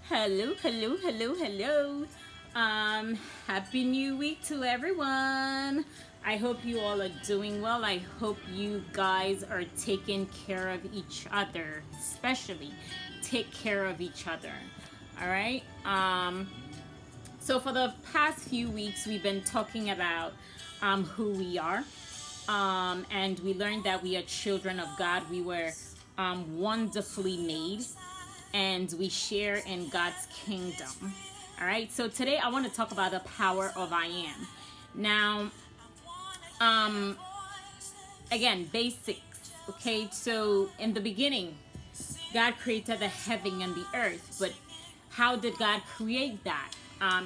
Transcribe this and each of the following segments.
Hello, hello, hello, hello. Happy new week to everyone. I hope you all are doing well. I hope you guys are taking care of each other, especially take care of each other. All right. So for the past few weeks, we've been talking about who we are, and we learned that we are children of God. We were wonderfully made, and we share in God's kingdom. All right, so today I want to talk about the power of I am. Now, um, again, basics. Okay, so in the beginning, God created the heaven and the earth, but how did God create that?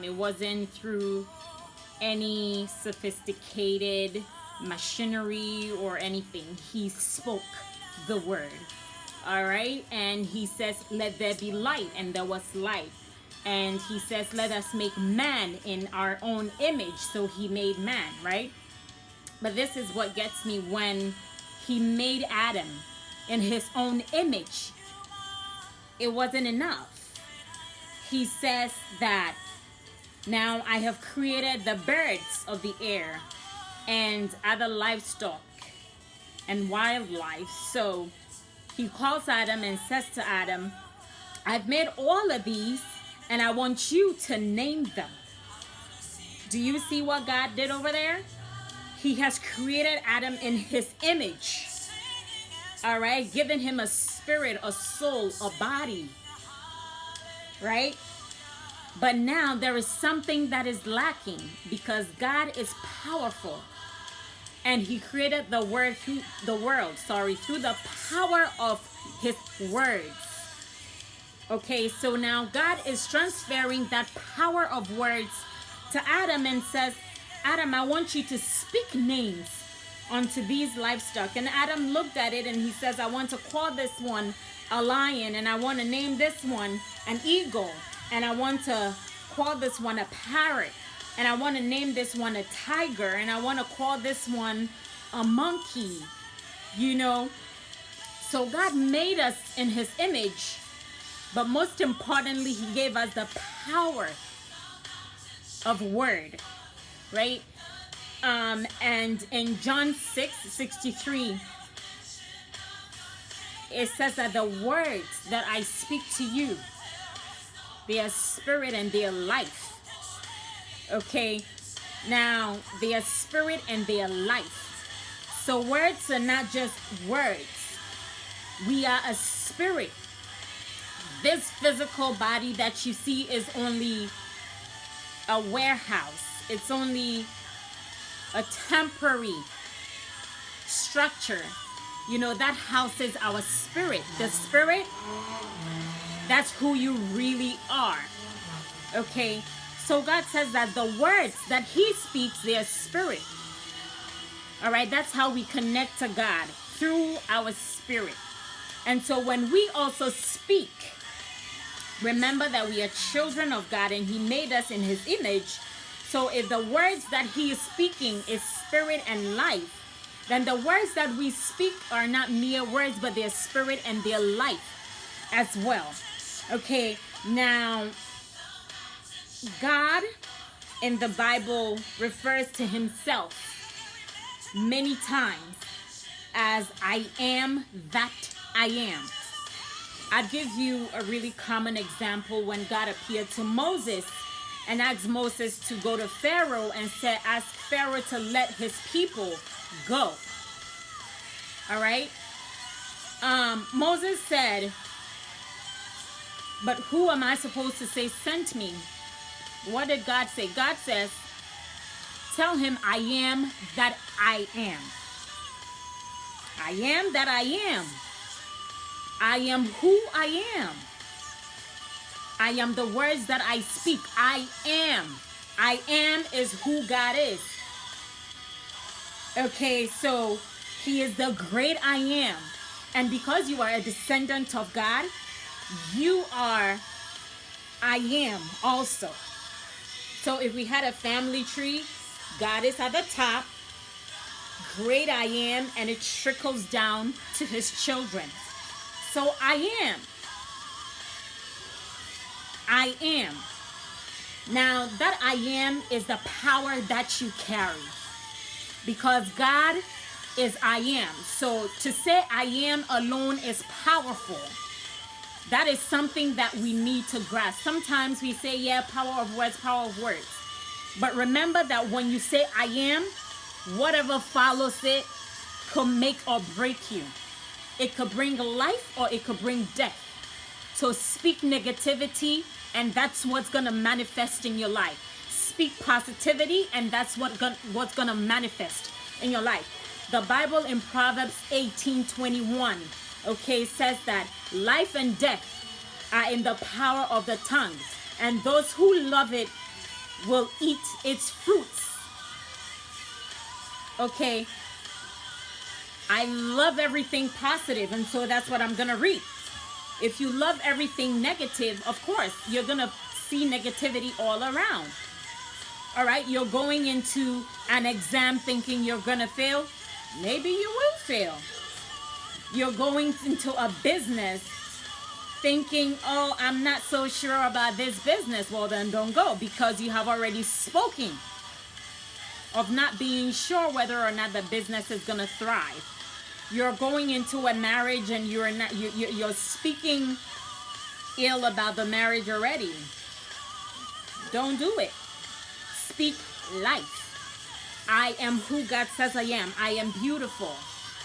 It wasn't through any sophisticated machinery or anything. He spoke the word. All right, and he says, let there be light, and there was light. And he says, let us make man in our own image. So he made man, right? But this is what gets me: when he made Adam in his own image, it wasn't enough. He says that now I have created the birds of the air and other livestock and wildlife. So he calls Adam and says to Adam, I've made all of these and I want you to name them. Do you see what God did over there? He has created Adam in his image. All right, given him a spirit, a soul, a body. Right? But now there is something that is lacking, because God is powerful. And he created the world through through the power of his words. Okay, so now God is transferring that power of words to Adam and says, Adam, I want you to speak names onto these livestock. And Adam looked at it and he says, I want to call this one a lion, and I want to name this one an eagle, and I want to call this one a parrot, and I want to name this one a tiger, and I want to call this one a monkey, So God made us in his image, but most importantly, he gave us the power of word, right? And in John 6:63, it says that the words that I speak to you, they are spirit and they are life. Okay, now they are spirit and they are life. So words are not just words. We are a spirit. This physical body that you see is only a warehouse. It's only a temporary structure. That houses our spirit. The spirit, that's who you really are. Okay, so God says that the words that he speaks, they are spirit. All right, that's how we connect to God, through our spirit. And so when we also speak, remember that we are children of God and he made us in his image. So if the words that he is speaking is spirit and life, then the words that we speak are not mere words, but they're spirit and they're life as well. Okay, now God in the Bible refers to himself many times as I am that I am. I'll give you a really common example when God appeared to Moses and asked Moses to go to Pharaoh and ask Pharaoh to let his people go. All right? Moses said, but who am I supposed to say sent me? What did God say? God says, tell him I am that I am. I am that I am. I am who I am. I am the words that I speak. I am. I am is who God is. Okay, so he is the great I am. And because you are a descendant of God, you are I am also. So if we had a family tree, God is at the top, great I am, and it trickles down to his children. So I am. I am. Now, that I am is the power that you carry. Because God is I am. So to say I am alone is powerful. That is something that we need to grasp. Sometimes we say, yeah, power of words, power of words. But remember that when you say I am, whatever follows it could make or break you. It could bring life or it could bring death. So speak negativity, and that's what's going to manifest in your life. Speak positivity, and that's what's going to manifest in your life. The Bible in Proverbs 18:21, okay, says that life and death are in the power of the tongue, and those who love it will eat its fruits. Okay, I love everything positive, and so that's what I'm going to read. If you love everything negative, of course, you're going to see negativity all around. All right, you're going into an exam thinking you're going to fail. Maybe you will fail. You're going into a business thinking, oh, I'm not so sure about this business. Well, then don't go, because you have already spoken of not being sure whether or not the business is going to thrive. You're going into a marriage and you're speaking ill about the marriage already. Don't do it. Speak life. I am who God says I am. I am beautiful.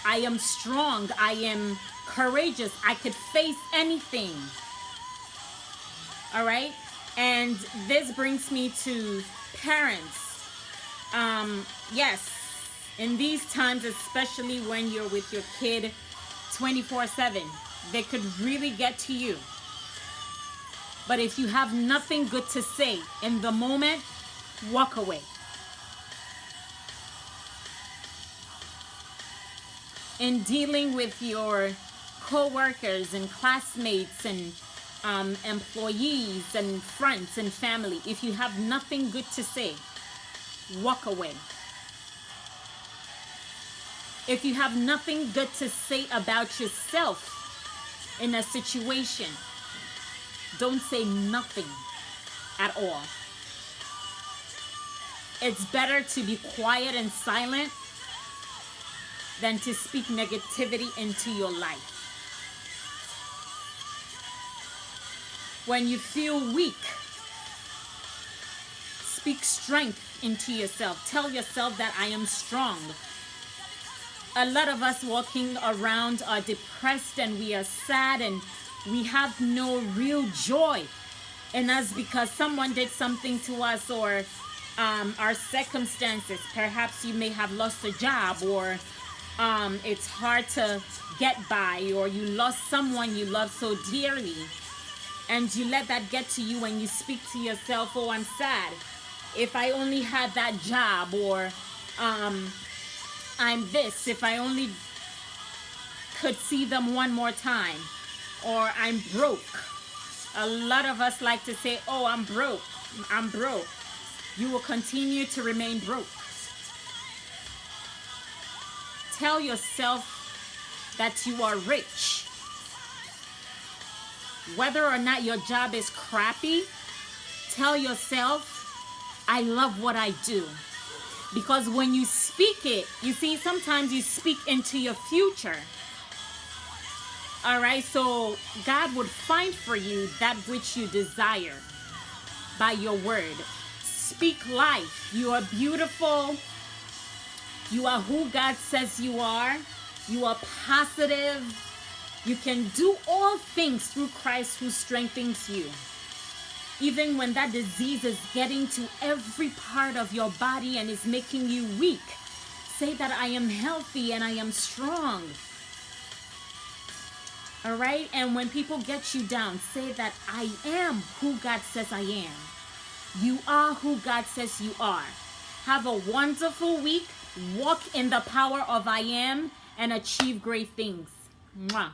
I am strong. I am courageous. I could face anything. All right? And this brings me to parents. Yes, in these times, especially when you're with your kid 24/7, they could really get to you. But if you have nothing good to say in the moment, walk away. In dealing with your co-workers and classmates and employees and friends and family, if you have nothing good to say, walk away. If you have nothing good to say about yourself in a situation, don't say nothing at all. It's better to be quiet and silent than to speak negativity into your life. When you feel weak, speak strength into yourself. Tell yourself that I am strong. A lot of us walking around are depressed and we are sad and we have no real joy in us because someone did something to us, or our circumstances. Perhaps you may have lost a job, or it's hard to get by, or you lost someone you love so dearly, and you let that get to you and you speak to yourself, oh, I'm sad. If I only had that job, or I'm this, if I only could see them one more time, or I'm broke. A lot of us like to say, oh, I'm broke. I'm broke. You will continue to remain broke. Tell yourself that you are rich. Whether or not your job is crappy, tell yourself, I love what I do. Because when you speak it, you see, sometimes you speak into your future. All right, so God would find for you that which you desire by your word. Speak life. You are beautiful. You are who God says you are. You are positive. You can do all things through Christ who strengthens you. Even when that disease is getting to every part of your body and is making you weak, say that I am healthy and I am strong. All right? And when people get you down, say that I am who God says I am. You are who God says you are. Have a wonderful week. Walk in the power of I am and achieve great things. Mwah.